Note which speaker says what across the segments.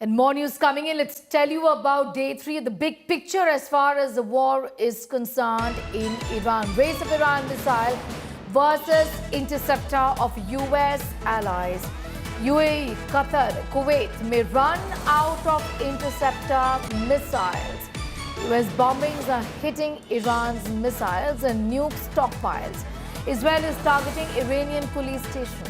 Speaker 1: And more news coming in. Let's tell you about day 3 of the big picture as far as the war is concerned in Iran. Race of Iran missile versus interceptor of US allies. UAE, Qatar, Kuwait may run out of interceptor missiles. US bombings are hitting Iran's missiles and nuke stockpiles. Israel is targeting Iranian police stations.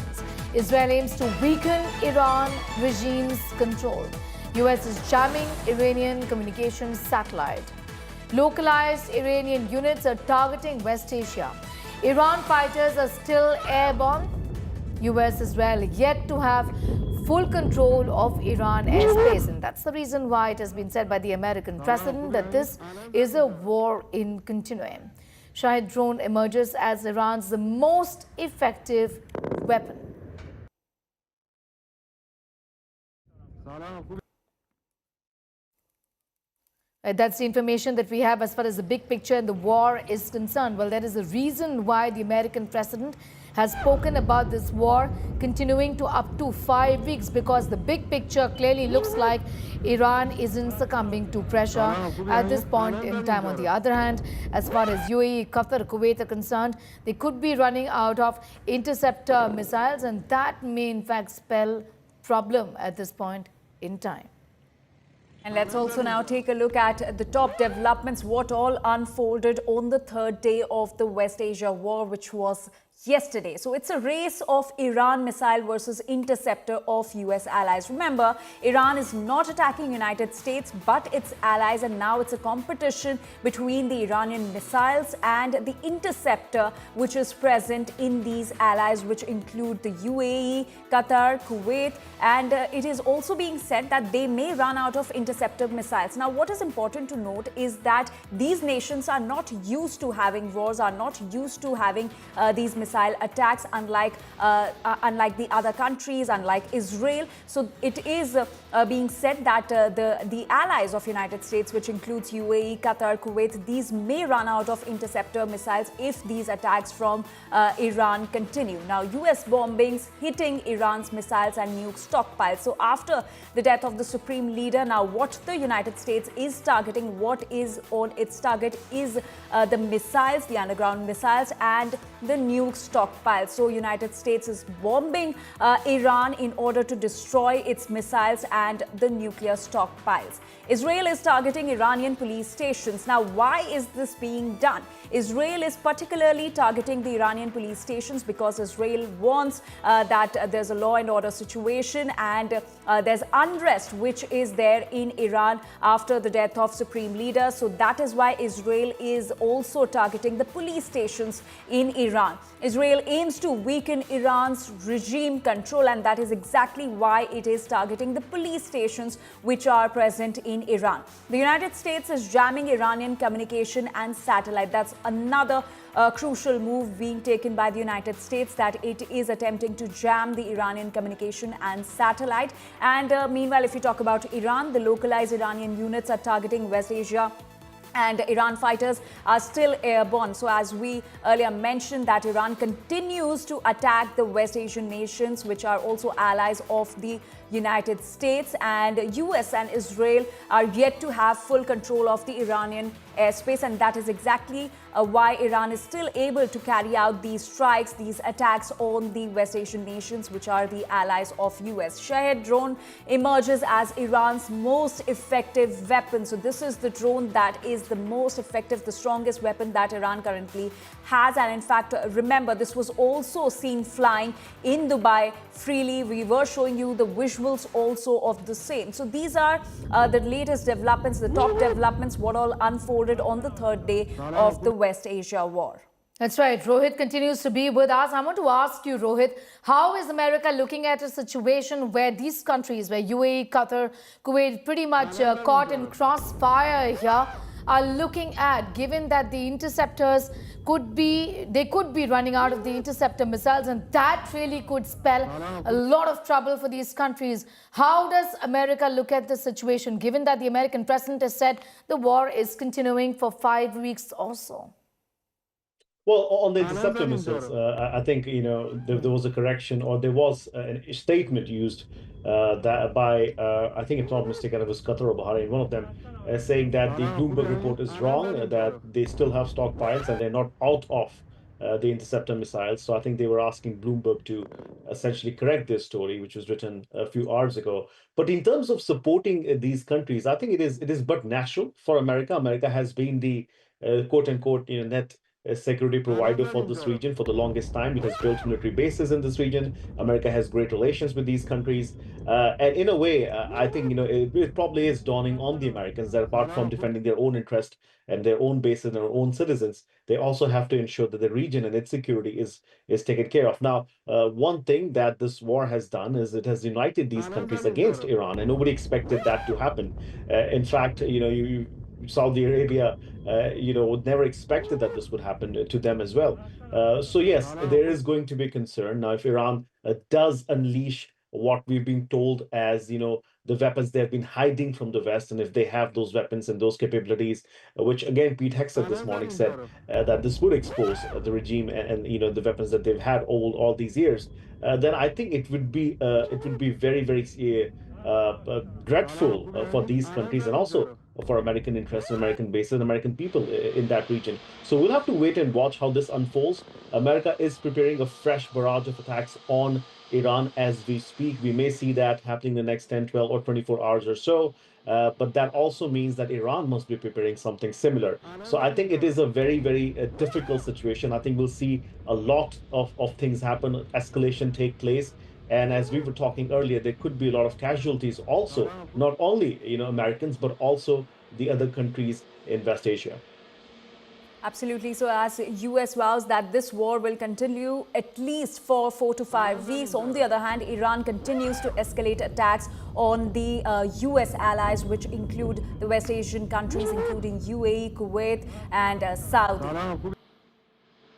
Speaker 1: Israel aims to weaken Iran regime's control. US is jamming Iranian communications satellite. Localized Iranian units are targeting West Asia. Iran fighters are still airborne. US Israel yet to have full control of Iran airspace, and that's the reason why it has been said by the American president that this is a war in continuum. Shahid drone emerges as Iran's the most effective weapon. That's the information that we have as far as the big picture and the war is concerned. Well, there is a reason why the American president has spoken about this war continuing to up to 5 weeks, because the big picture clearly looks like Iran isn't succumbing to pressure at this point in time. On the other hand, as far as UAE, Qatar, Kuwait are concerned, they could be running out of interceptor missiles, and that may in fact spell problem at this point in time.
Speaker 2: And let's also now take a look at the top developments, what all unfolded on the third day of the West Asia war, which was yesterday. So it's a race of Iran missile versus interceptor of US allies. Remember, Iran is not attacking United States but its allies, and now it's a competition between the Iranian missiles and the interceptor which is present in these allies, which include the UAE, Qatar, Kuwait, and it is also being said that they may run out of interceptor missiles. Now, what is important to note is that these nations are not used to having wars, are not used to having these missile attacks, unlike the other countries, unlike Israel. So it is being said that the allies of United States, which includes UAE, Qatar, Kuwait, these may run out of interceptor missiles if these attacks from Iran continue. Now, US bombings hitting Iran's missiles and nuke stockpiles. So after the death of the supreme leader, now what the United States is targeting, what is on its target is the missiles, the underground missiles and the nuke stockpile. So United States is bombing Iran in order to destroy its missiles and the nuclear stockpiles. Israel is targeting Iranian police stations. Now, why is this being done? Israel is particularly targeting the Iranian police stations because Israel wants that there's a law and order situation and there's unrest which is there in Iran after the death of supreme leader. So that is why Israel is also targeting the police stations in Iran. Israel aims to weaken Iran's regime control, and that is exactly why it is targeting the police stations which are present in Iran. The United States is jamming Iranian communication and satellite. That's another crucial move being taken by the United States, that it is attempting to jam the Iranian communication and satellite. And meanwhile, if you talk about Iran, the localized Iranian units are targeting West Asia, and Iran fighters are still airborne. So as we earlier mentioned, that Iran continues to attack the West Asian nations which are also allies of the United States, and US and Israel are yet to have full control of the Iranian airspace, and that is exactly why Iran is still able to carry out these strikes, these attacks on the West Asian nations which are the allies of US. Shahid drone emerges as Iran's most effective weapon. So this is the drone that is the most effective, the strongest weapon that Iran currently has. And in fact, remember, this was also seen flying in Dubai freely. We were showing you the visuals also of the same. So these are the latest developments, the top developments, what all unfolded on the third day of the West Asia war.
Speaker 1: That's right. Rohit continues to be with us. I want to ask you, Rohit, how is America looking at a situation where these countries, where UAE, Qatar, Kuwait, pretty much caught in crossfire here, are looking at, given that the interceptors could be running out of the interceptor missiles, and that really could spell a lot of trouble for these countries. How does America look at the situation, given that the American president has said the war is continuing for 5 weeks or so?
Speaker 3: Well, on the interceptor missiles, I think there was a correction, or there was a statement used that by I think, if not mistaken, it was Qatar or Bahrain, one of them, saying that the Bloomberg report is wrong, that they still have stockpiles and they're not out of the interceptor missiles. So I think they were asking Bloomberg to essentially correct this story, which was written a few hours ago. But in terms of supporting these countries, I think it is but natural for America. America has been the quote unquote net a security provider for this region for the longest time. It has built military bases in this region. America has great relations with these countries. And in a way, I think it probably is dawning on the Americans that apart from defending their own interest and their own bases and their own citizens, they also have to ensure that the region and its security is taken care of. Now, one thing that this war has done is it has united these countries against Iran, and nobody expected that to happen. In fact, Saudi Arabia would never expected that this would happen to them as well. So yes, there is going to be concern now if Iran does unleash what we've been told as the weapons they have been hiding from the West, and if they have those weapons and those capabilities, which again Pete Hegseth this morning said that this would expose the regime and the weapons that they've had all these years, then I think it would be very very dreadful for these countries and also for American interests and American bases and American people in that region. So we'll have to wait and watch how this unfolds. America is preparing a fresh barrage of attacks on Iran as we speak. We may see that happening in the next 10, 12, or 24 hours or so. But that also means that Iran must be preparing something similar. So I think it is a very, very difficult situation. I think we'll see a lot of things happen, escalation take place. And as we were talking earlier, there could be a lot of casualties also, not only Americans, but also the other countries in West Asia.
Speaker 2: Absolutely. So, as US vows that this war will continue at least for 4 to 5 weeks, on the other hand, Iran continues to escalate attacks on the US allies, which include the West Asian countries, including UAE, Kuwait, and Saudi.